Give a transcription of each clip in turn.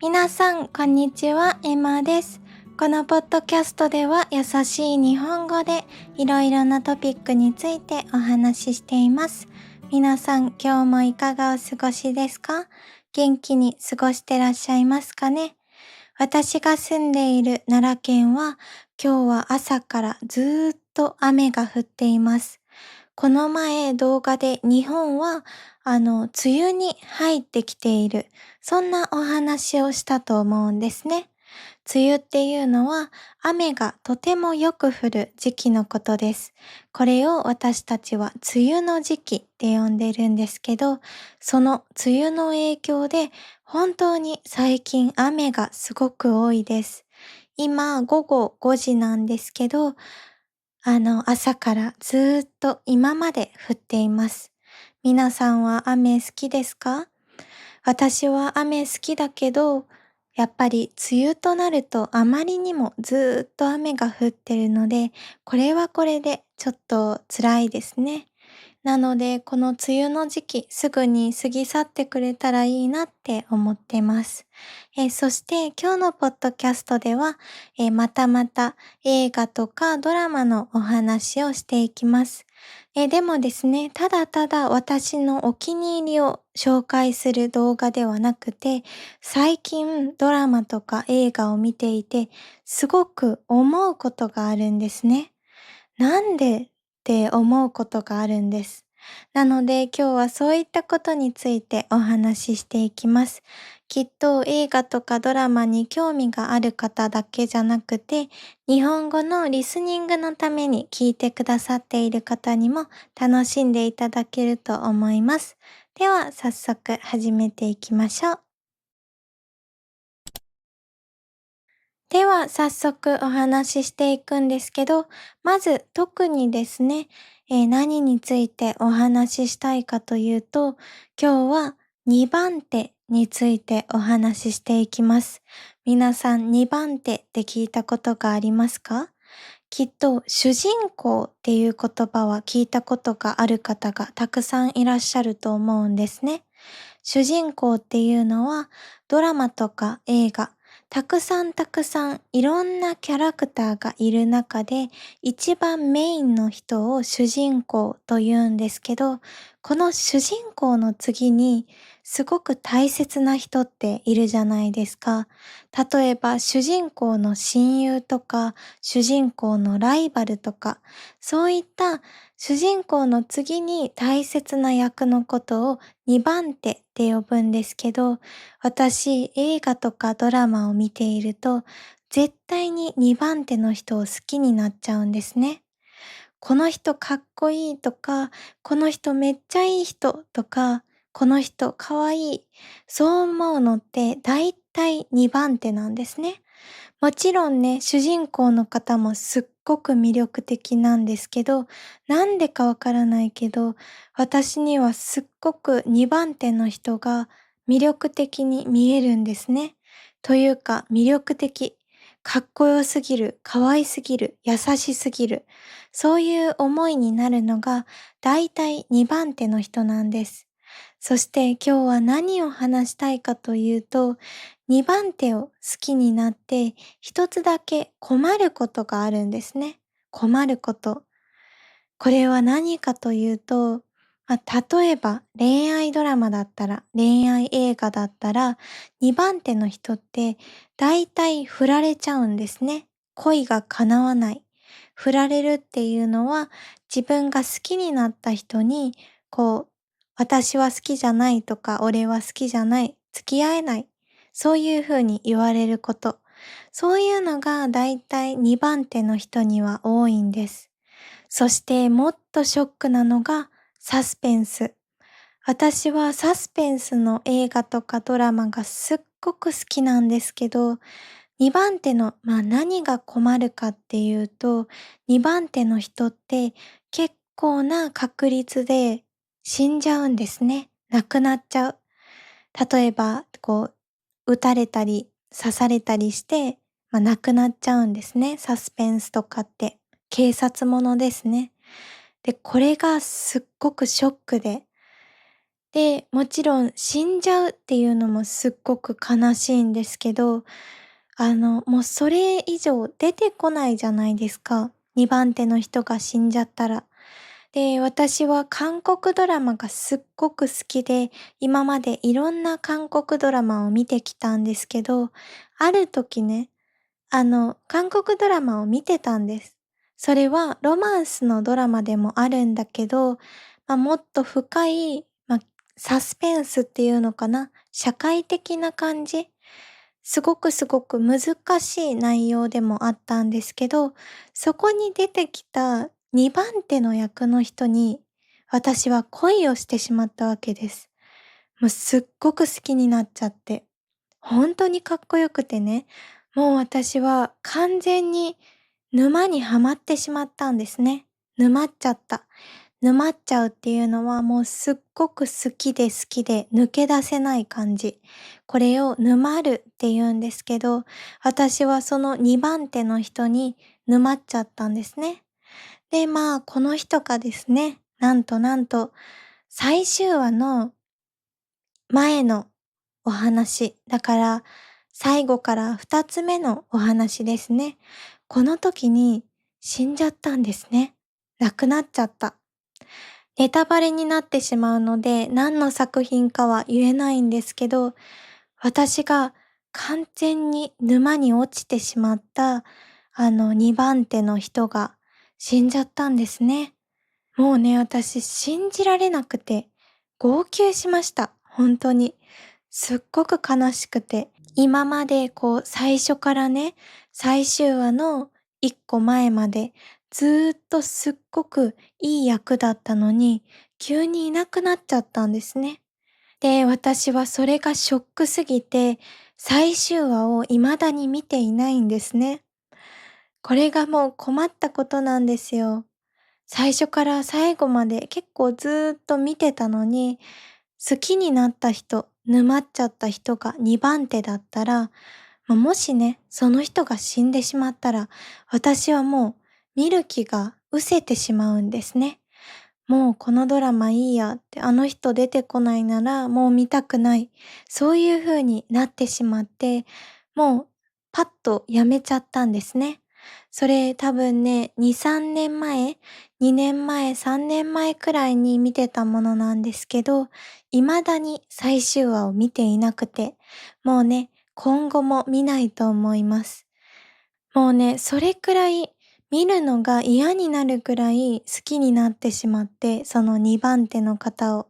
皆さん、こんにちは、エマです。このポッドキャストでは優しい日本語でいろいろなトピックについてお話ししています。皆さん、今日もいかがお過ごしですか？元気に過ごしてらっしゃいますかね？私が住んでいる奈良県は今日は朝からずーっと雨が降っています。この前動画で日本は梅雨に入ってきている、そんなお話をしたと思うんですね。梅雨っていうのは雨がとてもよく降る時期のことです。これを私たちは梅雨の時期って呼んでるんですけど、その梅雨の影響で本当に最近雨がすごく多いです。今午後5時なんですけど、朝からずーっと今まで降っています。皆さんは雨好きですか？私は雨好きだけど、やっぱり梅雨となるとあまりにもずーっと雨が降ってるので、これはこれでちょっと辛いですね。なので、この梅雨の時期、すぐに過ぎ去ってくれたらいいなって思ってます。そして今日のポッドキャストでは、またまた映画とかドラマのお話をしていきます。でもですね、ただただ私のお気に入りを紹介する動画ではなくて、最近ドラマとか映画を見ていて、すごく思うことがあるんですね。なんでって思うことがあるんです。なので今日はそういったことについてお話ししていきます。きっと映画とかドラマに興味がある方だけじゃなくて、日本語のリスニングのために聞いてくださっている方にも楽しんでいただけると思います。では早速始めていきましょう。では早速お話ししていくんですけど、まず特にですね、何についてお話ししたいかというと、今日は2番手についてお話ししていきます。皆さん2番手って聞いたことがありますか？きっと主人公っていう言葉は聞いたことがある方がたくさんいらっしゃると思うんですね。主人公っていうのはドラマとか映画、たくさんいろんなキャラクターがいる中で一番メインの人を主人公と言うんですけど、この主人公の次にすごく大切な人っているじゃないですか。例えば主人公の親友とか主人公のライバルとか、そういった主人公の次に大切な役のことを2番手って呼ぶんですけど、私映画とかドラマを見ていると絶対に2番手の人を好きになっちゃうんですね。この人かっこいいとか、この人めっちゃいい人とか、この人かわいい。そう思うのって大体2番手なんですね。もちろんね、主人公の方もすっごく魅力的なんですけど、なんでかわからないけど、私にはすっごく2番手の人が魅力的に見えるんですね。というか魅力的、かっこよすぎる、可愛すぎる、優しすぎる。そういう思いになるのが大体2番手の人なんです。そして今日は何を話したいかというと、2番手を好きになって一つだけ困ることがあるんですね。困ること。これは何かというと、例えば恋愛ドラマだったら、恋愛映画だったら、2番手の人って大体振られちゃうんですね。恋が叶わない。振られるっていうのは自分が好きになった人に、私は好きじゃないとか、俺は好きじゃない、付き合えない。そういうふうに言われること。そういうのが大体2番手の人には多いんです。そしてもっとショックなのがサスペンス。私はサスペンスの映画とかドラマがすっごく好きなんですけど、2番手の、何が困るかっていうと、2番手の人って結構な確率で死んじゃうんですね。亡くなっちゃう。例えば、撃たれたり刺されたりして、亡くなっちゃうんですね。サスペンスとかって。警察ものですね。で、これがすっごくショックで、で、もちろん死んじゃうっていうのもすっごく悲しいんですけど、もうそれ以上出てこないじゃないですか。2番手の人が死んじゃったら。で、私は韓国ドラマがすっごく好きで、今までいろんな韓国ドラマを見てきたんですけど、ある時ね、韓国ドラマを見てたんです。それはロマンスのドラマでもあるんだけど、もっと深い、サスペンスっていうのかな、社会的な感じ。すごく難しい内容でもあったんですけど、そこに出てきた2番手の役の人に、私は恋をしてしまったわけです。もうすっごく好きになっちゃって。本当にかっこよくてね、もう私は完全に沼にはまってしまったんですね。沼っちゃった。沼っちゃうっていうのはもうすっごく好きで抜け出せない感じ。これを沼るって言うんですけど、私はその2番手の人に沼っちゃったんですね。で、この人がですね、なんと、最終話の前のお話、だから最後から2つ目のお話ですね。この時に死んじゃったんですね。亡くなっちゃった。ネタバレになってしまうので、何の作品かは言えないんですけど、私が完全に沼に落ちてしまった、2番手の人が死んじゃったんですね。もうね、私信じられなくて、号泣しました。本当に。すっごく悲しくて。今まで最初からね、最終話の1個前までずーっとすっごくいい役だったのに、急にいなくなっちゃったんですね。で、私はそれがショックすぎて、最終話を未だに見ていないんですね。これがもう困ったことなんですよ。最初から最後まで結構ずーっと見てたのに、好きになった人、沼っちゃった人が2番手だったら、もしね、その人が死んでしまったら、私はもう見る気が失せてしまうんですね。もうこのドラマいいやって、あの人出てこないならもう見たくない。そういう風になってしまって、もうパッとやめちゃったんですね。それ多分ね、2、3年前、2年前、3年前くらいに見てたものなんですけど、未だに最終話を見ていなくて、もうね、今後も見ないと思います。もうね、それくらい見るのが嫌になるくらい好きになってしまって、その2番手の方を。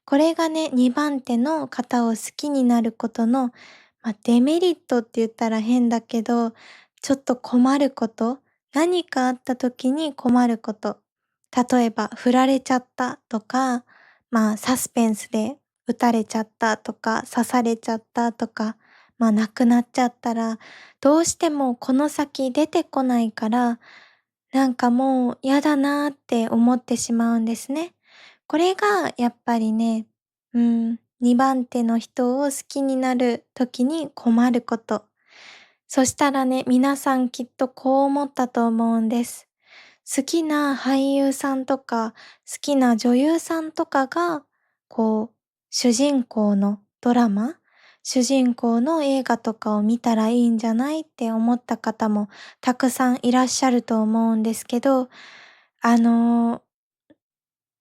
これがね、2番手の方を好きになることの、デメリットって言ったら変だけど、ちょっと困ること、何かあった時に困ること。例えば、振られちゃったとか、サスペンスで撃たれちゃったとか、刺されちゃったとか、亡くなっちゃったら、どうしてもこの先出てこないから、なんかもう嫌だなーって思ってしまうんですね。これがやっぱりね、2番手の人を好きになる時に困ること。そしたらね、皆さんきっとこう思ったと思うんです。好きな俳優さんとか、好きな女優さんとかが、主人公のドラマ、主人公の映画とかを見たらいいんじゃないって思った方もたくさんいらっしゃると思うんですけど、あの、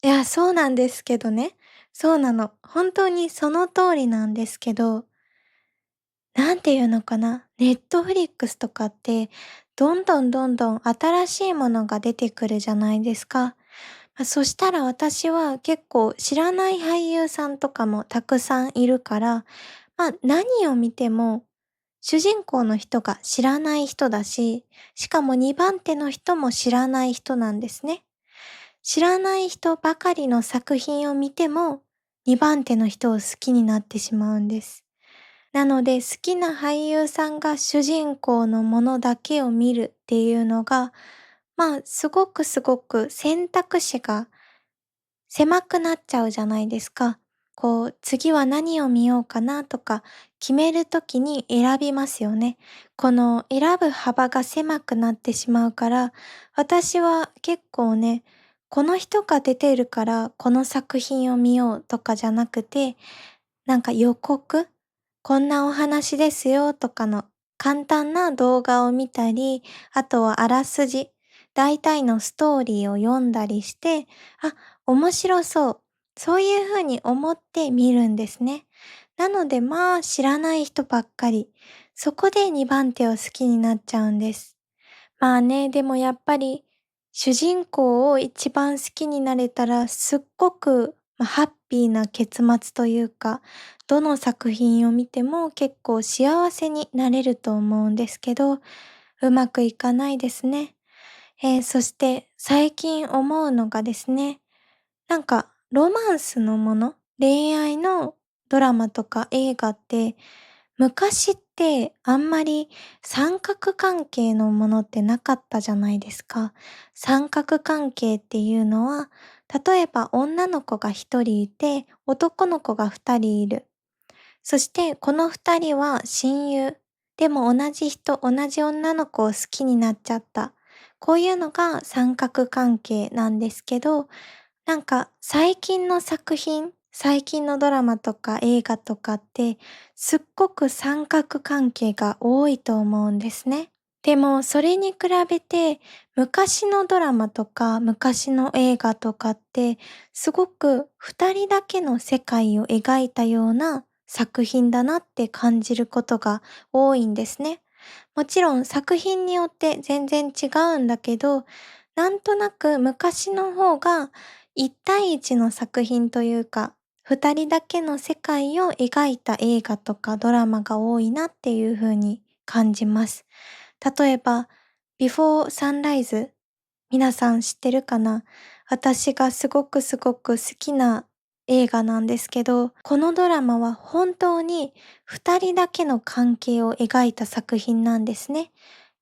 いや、そうなんですけどね。そうなの。本当にその通りなんですけど、なんていうのかな、ネットフリックスとかって、どんどん新しいものが出てくるじゃないですか。そしたら私は結構知らない俳優さんとかもたくさんいるから、何を見ても主人公の人が知らない人だし、しかも2番手の人も知らない人なんですね。知らない人ばかりの作品を見ても2番手の人を好きになってしまうんです。なので好きな俳優さんが主人公のものだけを見るっていうのが、すごく選択肢が狭くなっちゃうじゃないですか。次は何を見ようかなとか決めるときに選びますよね。この選ぶ幅が狭くなってしまうから、私は結構ね、この人が出てるからこの作品を見ようとかじゃなくて、なんか予告、こんなお話ですよとかの簡単な動画を見たり、あとはあらすじ、大体のストーリーを読んだりして、あ、面白そう。そういうふうに思って見るんですね。なのでまあ知らない人ばっかり。そこで2番手を好きになっちゃうんです。まあね、でもやっぱり主人公を一番好きになれたらすっごく、ハッピーな結末というか、どの作品を見ても結構幸せになれると思うんですけど、うまくいかないですね。そして最近思うのがですね、なんかロマンスのもの、恋愛のドラマとか映画って、昔ってあんまり三角関係のものってなかったじゃないですか。三角関係っていうのは、例えば女の子が一人いて、男の子が二人いる。そしてこの二人は親友。でも同じ人、同じ女の子を好きになっちゃった。こういうのが三角関係なんですけど、なんか最近の作品、最近のドラマとか映画とかって、すっごく三角関係が多いと思うんですね。でもそれに比べて、昔のドラマとか昔の映画とかって、すごく二人だけの世界を描いたような作品だなって感じることが多いんですね。もちろん作品によって全然違うんだけど、なんとなく昔の方が一対一の作品というか、二人だけの世界を描いた映画とかドラマが多いなっていう風に感じます。例えば、ビフォーサンライズ、皆さん知ってるかな？私がすごくすごく好きな映画なんですけど、このドラマは本当に二人だけの関係を描いた作品なんですね。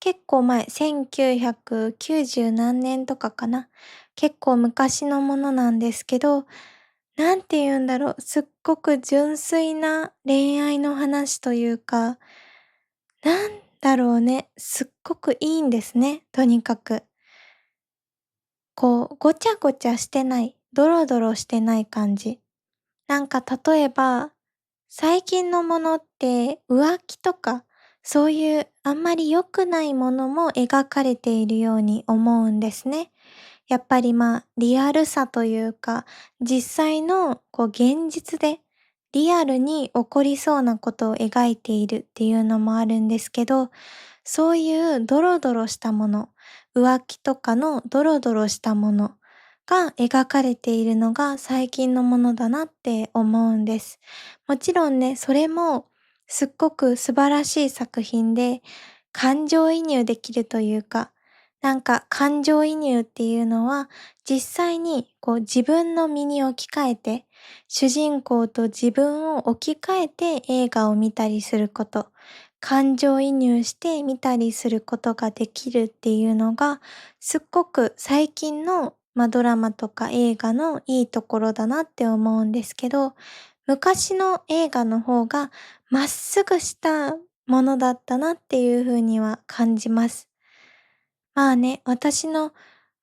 結構前、1990何年とかかな。結構昔のものなんですけど、なんて言うんだろう、すっごく純粋な恋愛の話というか、なんだろうね、すっごくいいんですね、とにかく。こう、ごちゃごちゃしてない、ドロドロしてない感じ。なんか例えば、最近のものって浮気とか、そういうあんまり良くないものも描かれているように思うんですね。やっぱりリアルさというか、実際の現実でリアルに起こりそうなことを描いているっていうのもあるんですけど、そういうドロドロしたもの、浮気とかのドロドロしたものが描かれているのが最近のものだなって思うんです。もちろんね、それもすっごく素晴らしい作品で、感情移入できるというか、なんか感情移入っていうのは実際に自分の身に置き換えて、主人公と自分を置き換えて映画を見たりすること、感情移入して見たりすることができるっていうのが、すっごく最近の、ドラマとか映画のいいところだなって思うんですけど、昔の映画の方がまっすぐしたものだったなっていう風には感じます。まあね、私の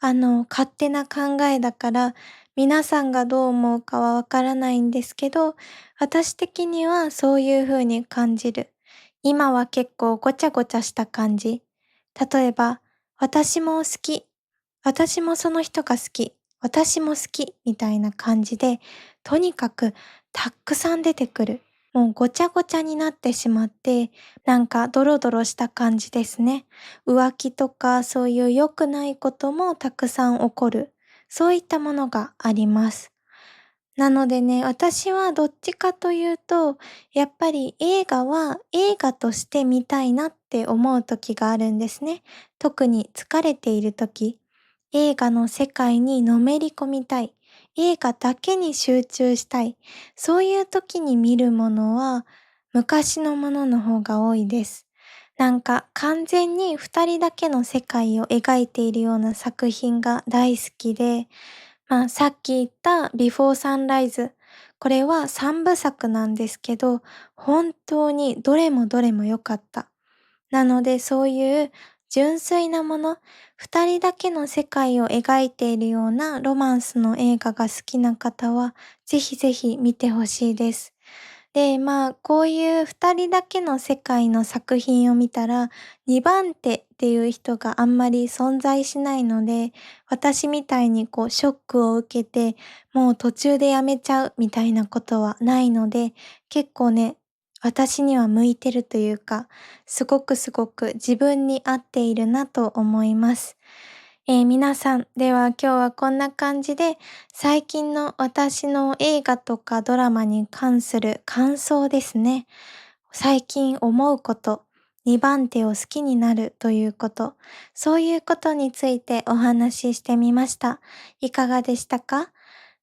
勝手な考えだから、皆さんがどう思うかはわからないんですけど、私的にはそういう風に感じる。今は結構ごちゃごちゃした感じ。例えば、私も好き。私もその人が好き。私も好き。みたいな感じで、とにかくたくさん出てくる。もうごちゃごちゃになってしまって、なんかドロドロした感じですね。浮気とかそういう良くないこともたくさん起こる。そういったものがあります。なのでね、私はどっちかというと、やっぱり映画は映画として見たいなって思う時があるんですね。特に疲れている時、映画の世界にのめり込みたい。映画だけに集中したい。そういう時に見るものは昔のものの方が多いです。なんか完全に二人だけの世界を描いているような作品が大好きで、さっき言ったビフォーサンライズ。これは三部作なんですけど、本当にどれもどれも良かった。なのでそういう純粋なもの、二人だけの世界を描いているようなロマンスの映画が好きな方は、ぜひぜひ見てほしいです。で、こういう二人だけの世界の作品を見たら、2番手っていう人があんまり存在しないので、私みたいにショックを受けて、もう途中でやめちゃうみたいなことはないので、結構ね、私には向いてるというか、すごくすごく自分に合っているなと思います。皆さん、では今日はこんな感じで、最近の私の映画とかドラマに関する感想ですね。最近思うこと、2番手を好きになるということ、そういうことについてお話ししてみました。いかがでしたか？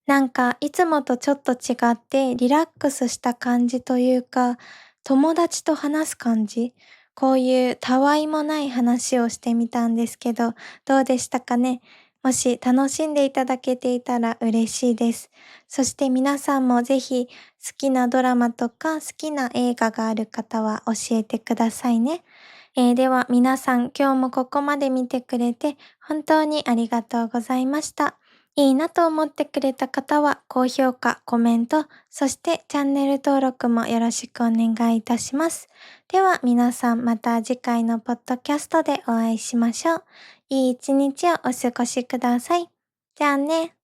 なんかいつもとちょっと違ってリラックスした感じというか、友達と話す感じ、こういうたわいもない話をしてみたんですけど、どうでしたかね？もし楽しんでいただけていたら嬉しいです。そして皆さんもぜひ好きなドラマとか好きな映画がある方は教えてくださいね。では皆さん今日もここまで見てくれて本当にありがとうございました。いいなと思ってくれた方は高評価、コメント、そしてチャンネル登録もよろしくお願いいたします。では皆さんまた次回のポッドキャストでお会いしましょう。いい一日をお過ごしください。じゃあね。